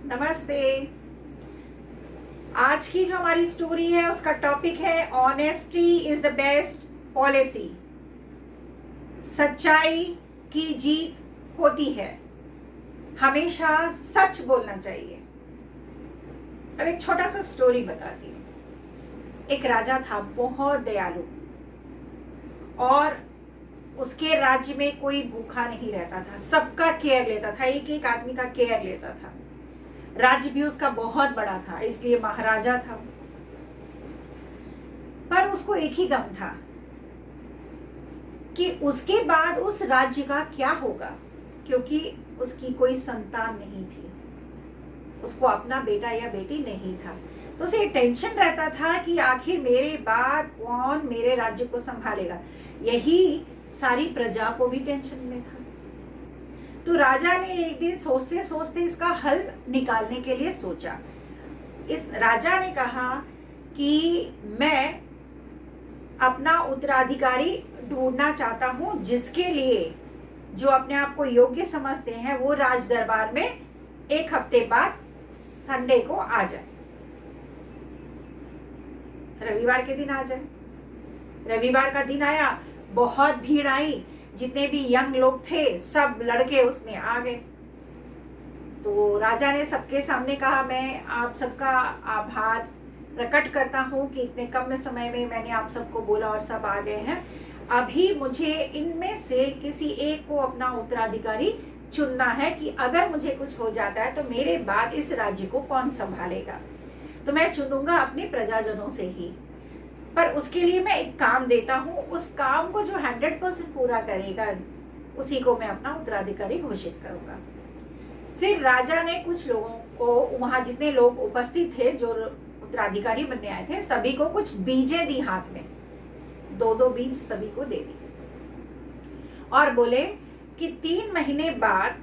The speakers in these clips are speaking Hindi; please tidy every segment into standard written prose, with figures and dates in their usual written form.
नमस्ते। आज की जो हमारी स्टोरी है उसका टॉपिक है honesty is the best policy. सच्चाई की जीत होती है, हमेशा सच बोलना चाहिए। अब एक छोटा सा स्टोरी बताती हूँ। एक राजा था, बहुत दयालु, और उसके राज्य में कोई भूखा नहीं रहता था। सबका केयर लेता था, एक एक आदमी का केयर लेता था। राज्य भी उसका बहुत बड़ा था, इसलिए महाराजा था। पर उसको एक ही गम था कि उसके बाद उस राज्य का क्या होगा, क्योंकि उसकी कोई संतान नहीं थी, उसको अपना बेटा या बेटी नहीं था। तो उसे टेंशन रहता था कि आखिर मेरे बाद कौन मेरे राज्य को संभालेगा। यही सारी प्रजा को भी टेंशन में था। तो राजा ने एक दिन सोचते सोचते इसका हल निकालने के लिए सोचा। इस राजा ने कहा कि मैं अपना उत्तराधिकारी ढूंढना चाहता हूं, जिसके लिए जो अपने आप को योग्य समझते हैं वो राज दरबार में एक हफ्ते बाद संडे को आ जाए, रविवार के दिन आ जाए। रविवार का दिन आया, बहुत भीड़ आई, जितने भी यंग लोग थे सब लड़के उसमें आ गए। तो राजा ने सबके सामने कहा, मैं आप सबका आभार प्रकट करता हूँ कि इतने कम समय में मैंने आप सबको बोला और सब आ गए हैं। अभी मुझे इनमें से किसी एक को अपना उत्तराधिकारी चुनना है कि अगर मुझे कुछ हो जाता है तो मेरे बाद इस राज्य को कौन संभालेगा। तो मैं चुनूंगा अपने प्रजाजनों से ही, पर उसके लिए मैं एक काम देता हूँ, उस काम को जो 100% पूरा करेगा उसी को मैं अपना उत्तराधिकारी घोषित करूंगा। फिर राजा ने कुछ लोगों को, वहां जितने लोग उपस्थित थे जो उत्तराधिकारी बनने आए थे, सभी को कुछ बीजें दी हाथ में, 2-2 बीज सभी को दे दी, और बोले कि 3 महीने बाद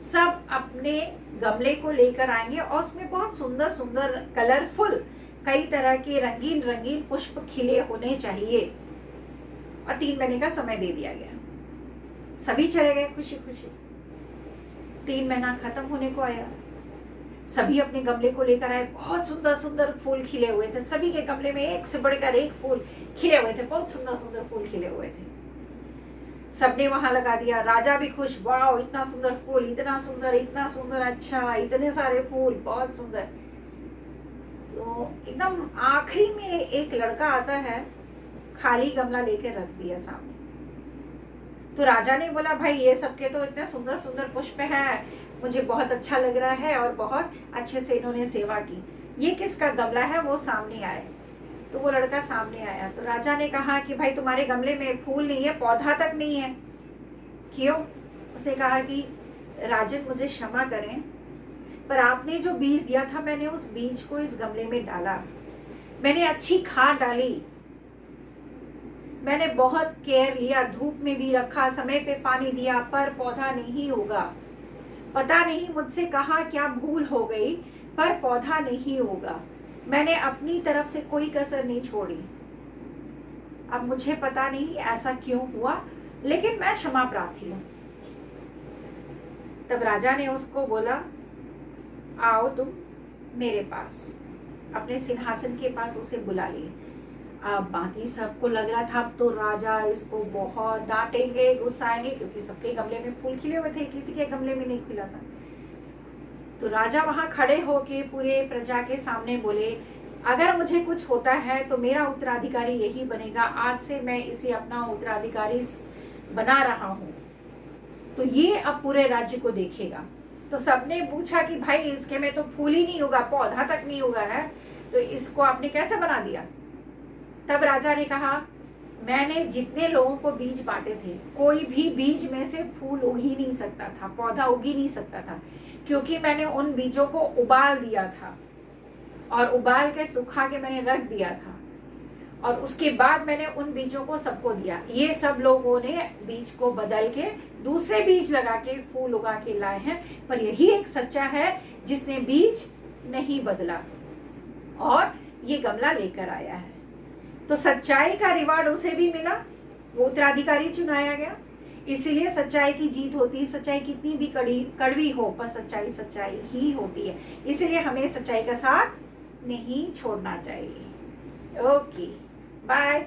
सब अपने गमले को लेकर आएंगे और उसमें बहुत सुंदर सुंदर कलरफुल कई तरह के रंगीन रंगीन पुष्प खिले होने चाहिए। और 3 महीने का समय दे दिया गया। सभी चले गए खुशी खुशी। 3 महीना खत्म होने को आया, सभी अपने गमले को लेकर आए। बहुत सुंदर सुंदर फूल खिले हुए थे, सभी के गमले में एक से बढ़कर एक फूल खिले हुए थे, बहुत सुंदर सुंदर फूल खिले हुए थे। सबने वहां लगा दिया। राजा भी खुश, वाह इतना सुंदर फूल, इतना सुंदर, इतना सुंदर, अच्छा इतने सारे फूल, बहुत सुंदर। तो एकदम आखिरी में एक लड़का आता है, खाली गमला लेके रख दिया सामने। तो राजा ने बोला, भाई ये सबके तो इतने सुंदर सुंदर पुष्प हैं, मुझे बहुत अच्छा लग रहा है और बहुत अच्छे से इन्होंने सेवा की, ये किसका गमला है? वो सामने आए। तो वो लड़का सामने आया। तो राजा ने कहा कि भाई तुम्हारे गमले में फूल नहीं है, पौधा तक नहीं है, क्यों? उसने कहा कि राजन मुझे क्षमा करें, पर आपने जो बीज दिया था मैंने उस बीज को इस गमले में डाला, मैंने अच्छी खाद डाली, मैंने बहुत केयर लिया, धूप में भी रखा, समय पे पानी दिया, पर पौधा नहीं होगा। पता नहीं मुझसे कहाँ क्या भूल हो गई, पर पौधा नहीं होगा। मैंने अपनी तरफ से कोई कसर नहीं छोड़ी। अब मुझे पता नहीं ऐसा क्यों हुआ, लेकिन मैं क्षमा प्रार्थी हूं। तब राजा ने उसको बोला, आओ तुम मेरे पास। अपने सिंहासन के पास उसे बुला लिए। अब बाकी सबको लग रहा था अब तो राजा इसको बहुत डांटेंगे, गुस्साएंगे, क्योंकि सबके गमले में फूल खिले हुए थे, किसी के गमले में नहीं खिला था। तो राजा वहां खड़े होके पूरे प्रजा के सामने बोले, अगर मुझे कुछ होता है तो मेरा उत्तराधिकारी यही बनेगा, आज से मैं इसे अपना उत्तराधिकारी बना रहा हूं, तो ये अब पूरे राज्य को देखेगा। तो सबने पूछा कि भाई इसके में तो फूल ही नहीं होगा, पौधा तक नहीं होगा है, तो इसको आपने कैसे बना दिया? तब राजा ने कहा, मैंने जितने लोगों को बीज बांटे थे, कोई भी बीज में से फूल उग ही नहीं सकता था, पौधा उग ही नहीं सकता था, क्योंकि मैंने उन बीजों को उबाल दिया था, और उबाल के सुखा के मैंने रख दिया था, और उसके बाद मैंने उन बीजों को सबको दिया। ये सब लोगों ने बीज को बदल के दूसरे बीज लगा के फूल उगा के लाए हैं, पर यही एक सच्चा है जिसने बीज नहीं बदला और ये गमला लेकर आया है। तो सच्चाई का रिवार्ड उसे भी मिला, वो उत्तराधिकारी चुनाया गया। इसीलिए सच्चाई की जीत होती है। सच्चाई कितनी भी कड़वी हो, पर सच्चाई सच्चाई ही होती है। इसीलिए हमें सच्चाई का साथ नहीं छोड़ना चाहिए। Okay, bye.